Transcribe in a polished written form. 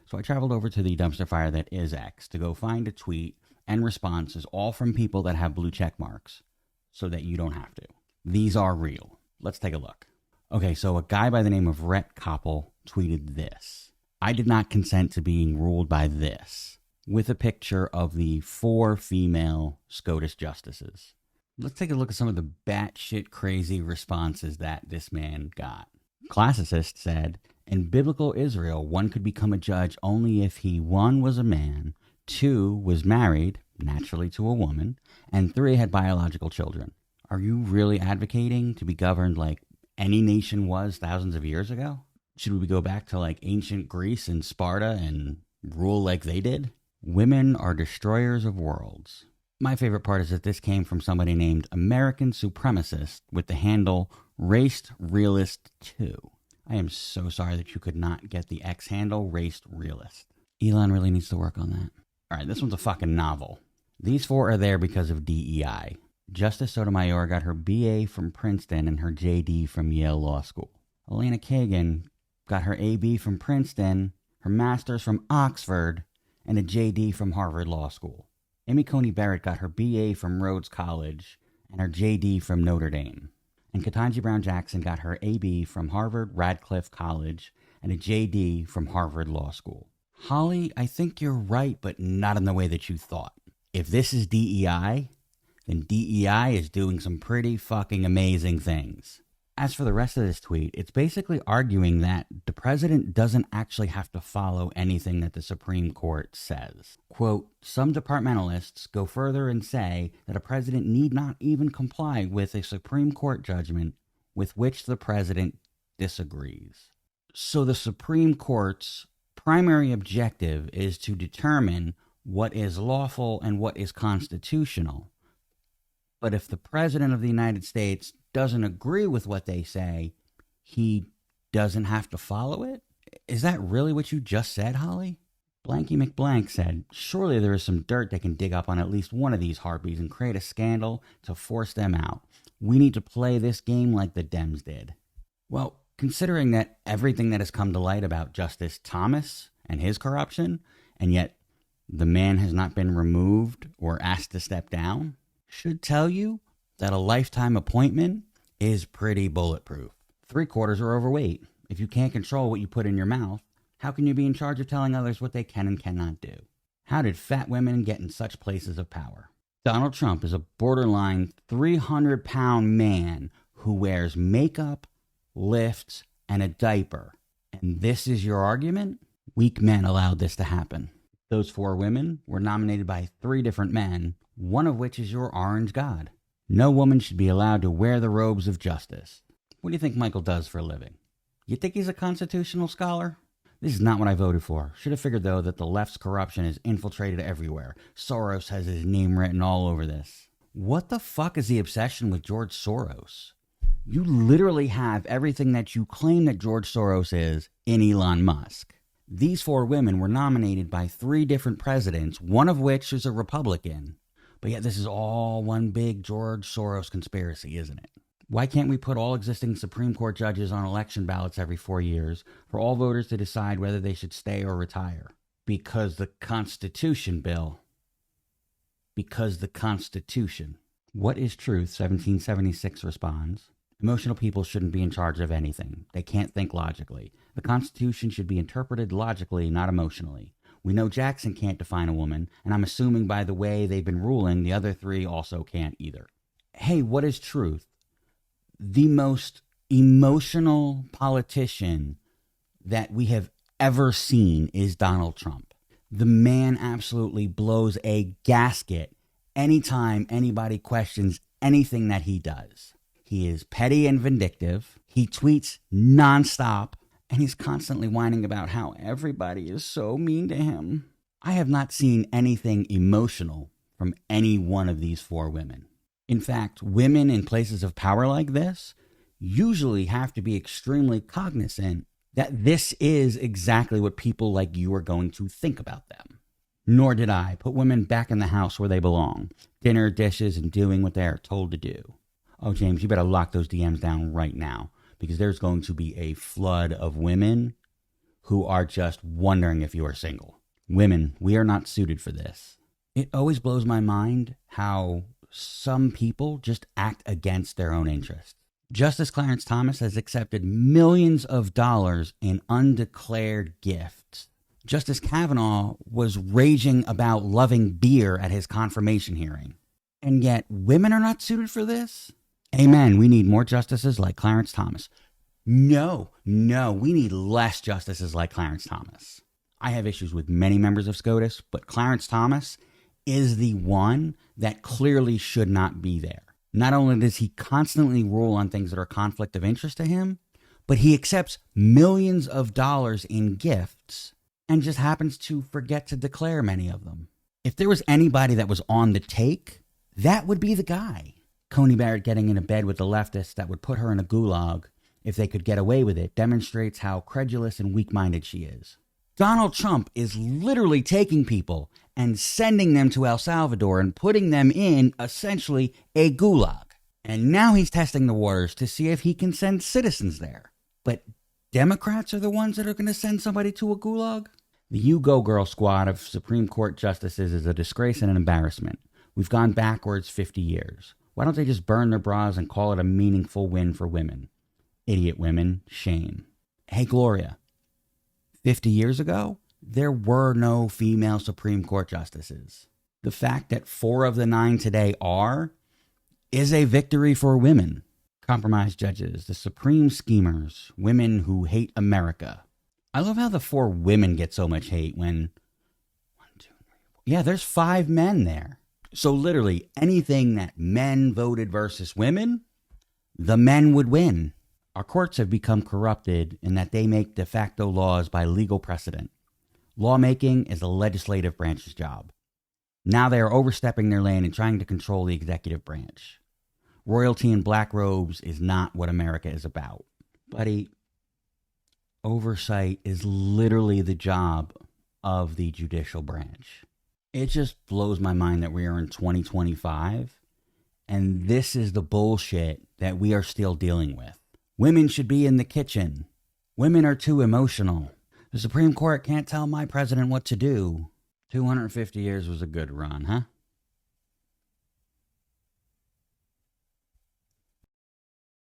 So I traveled over to the dumpster fire that is X to go find a tweet and responses, all from people that have blue check marks, so that you don't have to. These are real. Let's take a look. Okay, so a guy by the name of Rhett Koppel tweeted this. I did not consent to being ruled by this, with a picture of the 4 female SCOTUS justices. Let's take a look at some of the batshit crazy responses that this man got. Classicist said, in biblical Israel, one could become a judge only if he, 1, was a man, 2, was married, naturally to a woman, and 3, had biological children. Are you really advocating to be governed like any nation was thousands of years ago? Should we go back to like ancient Greece and Sparta and rule like they did? Women are destroyers of worlds. My favorite part is that this came from somebody named American Supremacist with the handle Raced Realist 2. I am so sorry that you could not get the X handle Raced Realist. Elon really needs to work on that. All right, this one's a fucking novel. These 4 are there because of DEI. Justice Sotomayor got her BA from Princeton and her JD from Yale Law School. Elena Kagan got her AB from Princeton, her master's from Oxford, and a JD from Harvard Law School. Amy Coney Barrett got her BA from Rhodes College and her JD from Notre Dame. And Ketanji Brown Jackson got her AB from Harvard Radcliffe College and a JD from Harvard Law School. Holly, I think you're right, but not in the way that you thought. If this is DEI, then DEI is doing some pretty fucking amazing things. As for the rest of this tweet, it's basically arguing that the president doesn't actually have to follow anything that the Supreme Court says. Quote, some departmentalists go further and say that a president need not even comply with a Supreme Court judgment with which the president disagrees. So the Supreme Court's primary objective is to determine what is lawful and what is constitutional. But if the president of the United States doesn't agree with what they say, he doesn't have to follow it? Is that really what you just said, Holly? Blanky McBlank said, surely there is some dirt they can dig up on at least one of these harpies and create a scandal to force them out. We need to play this game like the Dems did. Well, considering that everything that has come to light about Justice Thomas and his corruption, and yet the man has not been removed or asked to step down, should tell you that a lifetime appointment is pretty bulletproof. 3/4 are overweight. If you can't control what you put in your mouth, how can you be in charge of telling others what they can and cannot do? How did fat women get in such places of power? Donald Trump is a borderline 300-pound man who wears makeup, lifts, and a diaper. And this is your argument? Weak men allowed this to happen. Those 4 women were nominated by 3 different men, one of which is your orange god. No woman should be allowed to wear the robes of justice. What do you think Michael does for a living? You think he's a constitutional scholar? This is not what I voted for. Should have figured, though, that the left's corruption is infiltrated everywhere. Soros has his name written all over this. What the fuck is the obsession with George Soros? You literally have everything that you claim that George Soros is in Elon Musk. These 4 women were nominated by 3 different presidents, one of which is a Republican. But yet this is all one big George Soros conspiracy, isn't it? Why can't we put all existing Supreme Court judges on election ballots every 4 years for all voters to decide whether they should stay or retire? Because the Constitution, Bill. Because the Constitution. What is truth? 1776 responds. Emotional people shouldn't be in charge of anything. They can't think logically. The Constitution should be interpreted logically, not emotionally. We know Jackson can't define a woman, and I'm assuming by the way they've been ruling, the other 3 also can't either. Hey, what is truth? The most emotional politician that we have ever seen is Donald Trump. The man absolutely blows a gasket anytime anybody questions anything that he does. He is petty and vindictive. He tweets nonstop. And he's constantly whining about how everybody is so mean to him. I have not seen anything emotional from any one of these 4 women. In fact, women in places of power like this usually have to be extremely cognizant that this is exactly what people like you are going to think about them. Nor did I put women back in the house where they belong. Dinner, dishes, and doing what they are told to do. Oh, James, you better lock those DMs down right now. Because there's going to be a flood of women who are just wondering if you are single. Women, we are not suited for this. It always blows my mind how some people just act against their own interests. Justice Clarence Thomas has accepted millions of dollars in undeclared gifts. Justice Kavanaugh was raging about loving beer at his confirmation hearing. And yet, women are not suited for this? Amen. We need more justices like Clarence Thomas. No, we need less justices like Clarence Thomas. I have issues with many members of SCOTUS, but Clarence Thomas is the one that clearly should not be there. Not only does he constantly rule on things that are conflict of interest to him, but he accepts millions of dollars in gifts and just happens to forget to declare many of them. If there was anybody that was on the take, that would be the guy. Coney Barrett getting into bed with the leftists that would put her in a gulag if they could get away with it demonstrates how credulous and weak-minded she is. Donald Trump is literally taking people and sending them to El Salvador and putting them in, essentially, a gulag. And now he's testing the waters to see if he can send citizens there. But Democrats are the ones that are going to send somebody to a gulag? The You Go Girl squad of Supreme Court justices is a disgrace and an embarrassment. We've gone backwards 50 years. Why don't they just burn their bras and call it a meaningful win for women? Idiot women, shame. Hey, Gloria. 50 years ago, there were no female Supreme Court justices. The fact that 4 of the 9 today are is a victory for women. Compromise judges, the supreme schemers, women who hate America. I love how the 4 women get so much hate when 1, 2, 3, 4. Yeah, there's 5 men there. So literally anything that men voted versus women, the men would win. Our courts have become corrupted in that they make de facto laws by legal precedent. Lawmaking is the legislative branch's job. Now they are overstepping their lane and trying to control the executive branch. Royalty in black robes is not what America is about. Buddy, oversight is literally the job of the judicial branch. It just blows my mind that we are in 2025, and this is the bullshit that we are still dealing with. Women should be in the kitchen. Women are too emotional. The Supreme Court can't tell my president what to do. 250 years was a good run, huh?